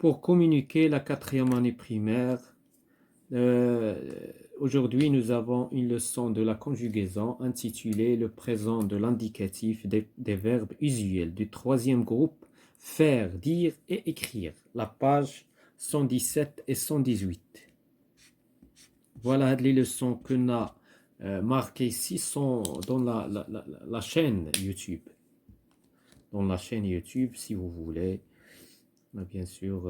pour communiquer la quatrième année primaire. Aujourd'hui, nous avons une leçon de la conjugaison intitulée Le présent de l'indicatif des verbes usuels du troisième groupe, faire, dire et écrire, la page 117 et 118. Voilà les leçons que nous avons marquées ici sont dans la chaîne YouTube. Dans la chaîne YouTube, si vous voulez, bien sûr,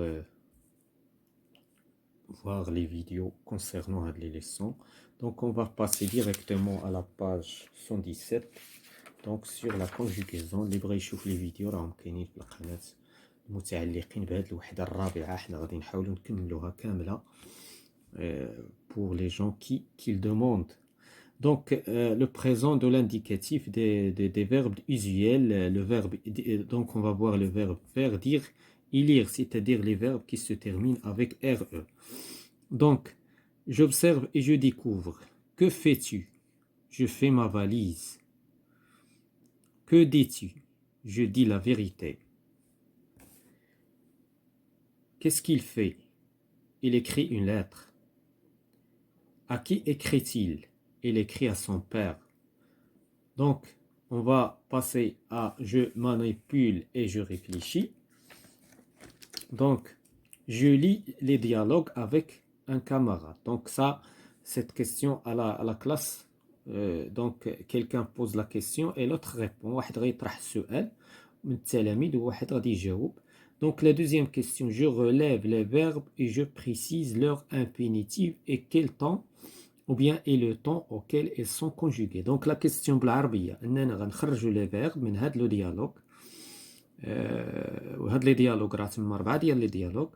voir les vidéos concernant les leçons. Donc, on va passer directement à la page 117. Donc, sur la conjugaison, اللي بغى يشوف les vidéos راهم كاينين في القناة متعلقين بهذه الوحدة الرابعة. احنا غادي نحاولوا نكملوها كاملة pour les gens qui le demandent. Donc, le présent de l'indicatif des verbes usuels, le verbe, donc on va voir le verbe faire, dire et lire, c'est-à-dire les verbes qui se terminent avec RE. Donc, j'observe et je découvre. Que fais-tu? Je fais ma valise. Que dis-tu? Je dis la vérité. Qu'est-ce qu'il fait? Il écrit une lettre. À qui écrit-il? Il écrit à son père. Donc, on va passer à je manipule et je réfléchis. Donc, je lis les dialogues avec un camarade. Donc, ça, cette question à la classe, donc, quelqu'un pose la question et l'autre répond. واحد غيطرح السؤال من التلاميذ وواحد غادي يجاوب. Donc, la deuxième question, je relève les verbes et je précise leur infinitif et quel temps ou bien et le temps auquel ils sont conjugués. Donc la question بالعربية أننا غنخرجوا les verbes من هذا لو ديالوج وهاد لي ديالوج راه تما 4 ديال لي ديالوج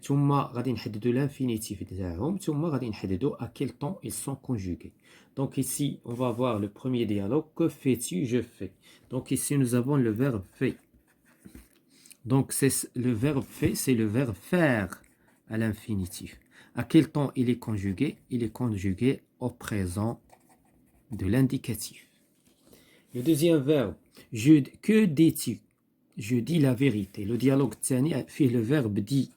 ثم غادي نحددوا l'infinitif تاعهم ثم غادي نحددوا à quel temps ils sont conjugués. Donc ici on va voir le premier dialogue. Que fais-tu? Je fais. Donc ici nous avons le verbe fait. Donc c'est le verbe fait, c'est le verbe faire à l'infinitif. À quel temps il est conjugué? Il est conjugué au présent de l'indicatif. Le deuxième verbe, que dis-tu? Je dis la vérité. Le dialogue tani fait le verbe dit.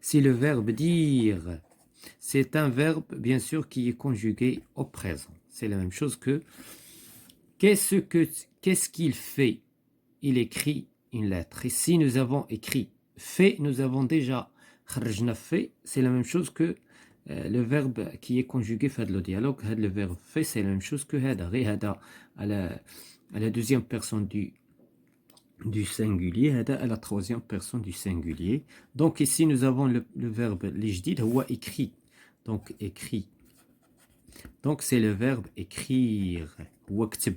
C'est le verbe dire. C'est un verbe, bien sûr, qui est conjugué au présent. C'est la même chose que qu'est-ce qu'il fait? Il écrit une lettre. Ici, nous avons écrit fait, nous avons déjà خرجنا fait, c'est la même chose que le verbe qui est conjugué fait le dialogue. Le verbe fait, c'est la même chose que هذا à la deuxième personne du singulier, à la troisième personne du singulier. Donc ici, nous avons le verbe الجديد هو écrit. Donc écrit. Donc c'est le verbe écrire. واكتب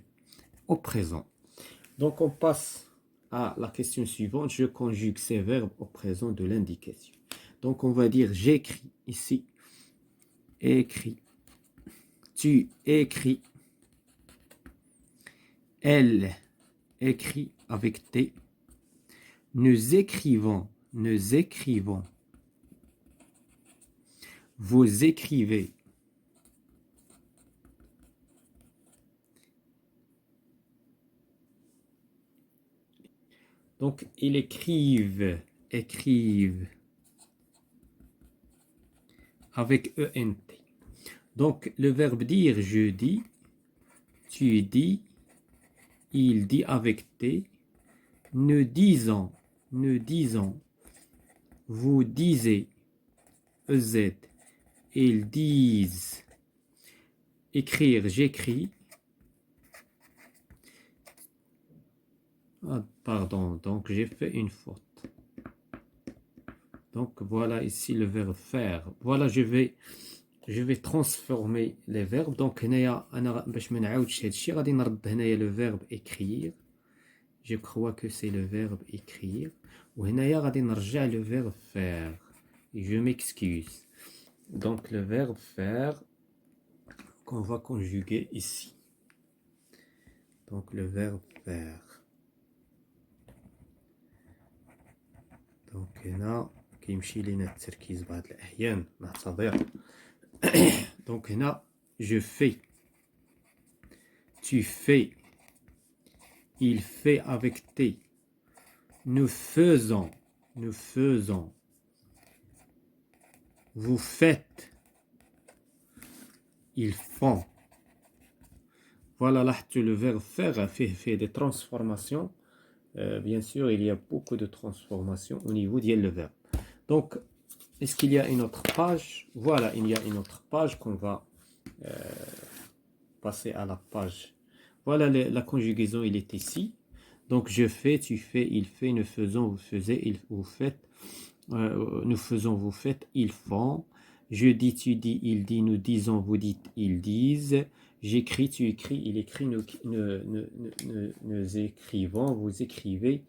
au présent. Donc on passe à la question suivante. Je conjugue ces verbes au présent de l'indicatif. Donc on va dire j'écris ici. Écris. Tu écris. Elle écrit avec T. Nous écrivons. Nous écrivons. Vous écrivez. Donc, ils écrivent, écrivent, avec ENT. Donc, le verbe dire, je dis, tu dis, il dit avec T, nous disons, vous disiez, EZ, ils disent, écrire, j'écris. Ah, pardon, donc j'ai fait une faute. Donc voilà ici le verbe faire. Voilà, je vais transformer les verbes. Donc هنايا أنا باش ما نعاودش هادشي غادي نرد هنايا le verbe écrire. Je crois que c'est le verbe écrire. وهنايا غادي نرجع le verbe faire. Et je m'excuse. Donc le verbe faire qu'on va conjuguer ici. Donc le verbe faire. Donc هنا كيمشي لينا التركيز بعض الأحيان نعتذر. Donc هنا je fais, tu fais, il fait avec T, nous faisons, nous faisons, vous faites, ils font. Voilà, là, le verbe faire fait des transformations. Bien sûr, il y a beaucoup de transformations au niveau du verbe. Donc, est-ce qu'il y a une autre page? Voilà, il y a une autre page qu'on va passer à la page. Voilà, la conjugaison, il est ici. Donc, je fais, tu fais, il fait, nous faisons, vous faisiez, vous faites, nous faisons, vous faites, ils font. Je dis, tu dis, il dit, nous disons, vous dites, ils disent. J'écris, tu écris, il écrit, nous écrivons, vous écrivez,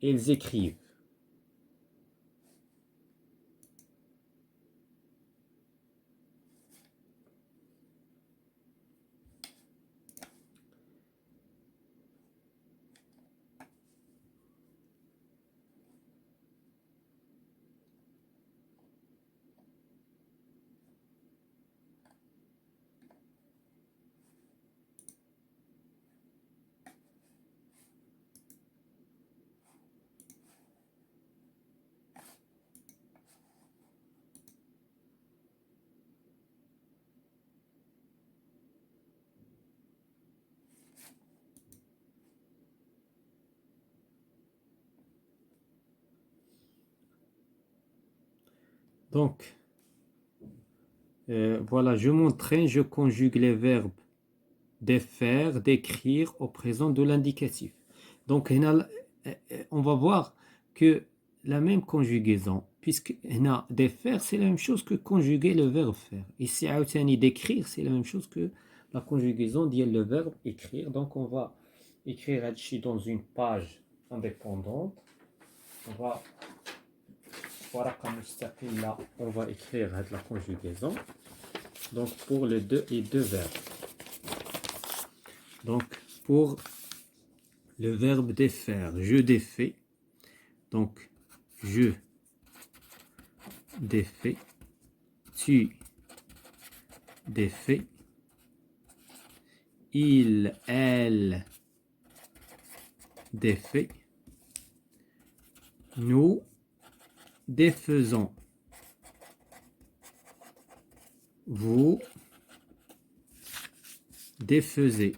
ils écrivent. Donc, voilà, je m'entraîne, je conjugue les verbes de faire, d'écrire au présent de l'indicatif. Donc, on va voir que la même conjugaison, puisque de faire, c'est la même chose que conjuguer le verbe faire. Ici, d'écrire, c'est la même chose que la conjugaison dit le verbe écrire. Donc, on va écrire ici dans une page indépendante. On va on va écrire la conjugaison. Donc, pour les deux verbes. Donc, pour le verbe défaire, je défais. Donc, je défais. Tu défais. Il, elle défait. Nous défaisons. Vous défaisez.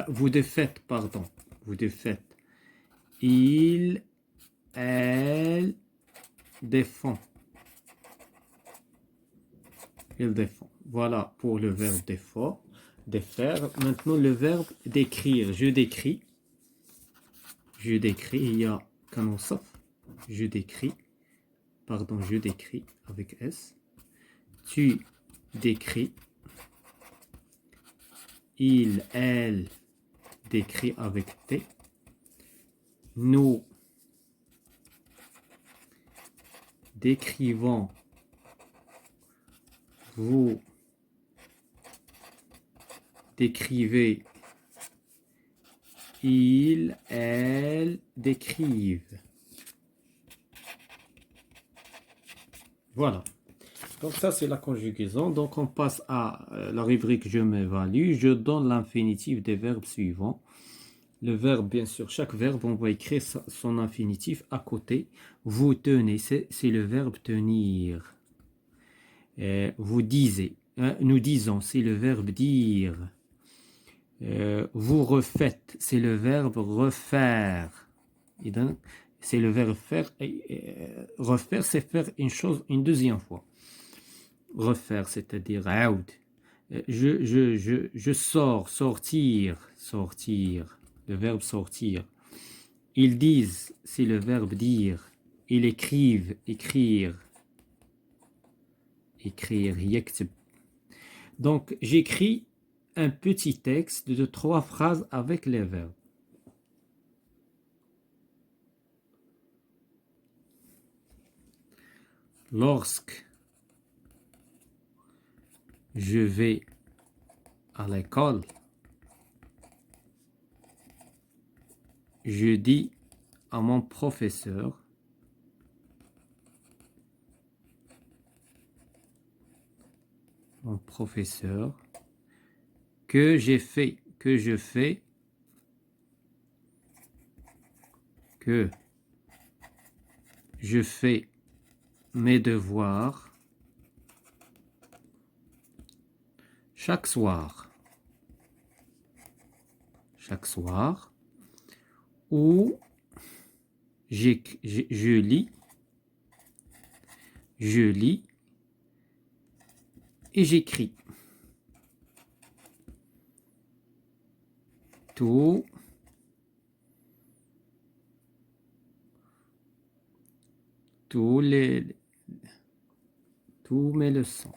Vous défaites, pardon. Vous défaites. Il, elle défend. Il défend. Voilà pour le verbe défaire. Maintenant, le verbe d'écrire. Je décris. Je décris. Il y a canon sauf. Je décris. Pardon, je décris avec S. Tu décris. Il, elle décrit avec T. Nous décrivons. Vous décrivez. Il, elle décrivent. Voilà. Donc ça, c'est la conjugaison. Donc on passe à la rubrique je m'évalue. Je donne l'infinitif des verbes suivants. Le verbe, bien sûr, chaque verbe, on va écrire son infinitif à côté. Vous tenez, c'est le verbe tenir. Vous disiez, nous disons, c'est le verbe dire. Vous refaites, c'est le verbe refaire. Et donc, c'est le verbe faire. Refaire, c'est faire une chose une deuxième fois. Refaire, c'est-à-dire aoud. Je sors, sortir, sortir. Le verbe sortir. Ils disent, c'est le verbe dire. Ils écrivent, écrire. Écrire, yaktub. Donc, j'écris un petit texte de 3 phrases avec les verbes. Lorsque je vais à l'école, je dis à mon professeur que j'ai fait, que je fais, que Je fais mes devoirs chaque soir. Chaque soir. Ou je lis et j'écris tous tous les tous mes leçons.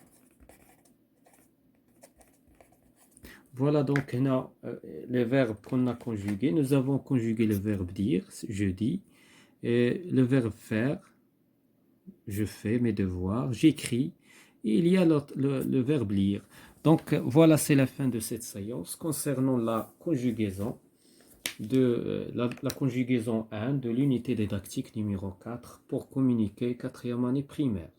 Voilà donc les verbes qu'on a conjugués. Nous avons conjugué le verbe dire, je dis, et le verbe faire, je fais mes devoirs, j'écris, et il y a le verbe lire. Donc voilà, c'est la fin de cette séance concernant la conjugaison la conjugaison 1 de l'unité didactique numéro 4 pour communiquer quatrième année primaire.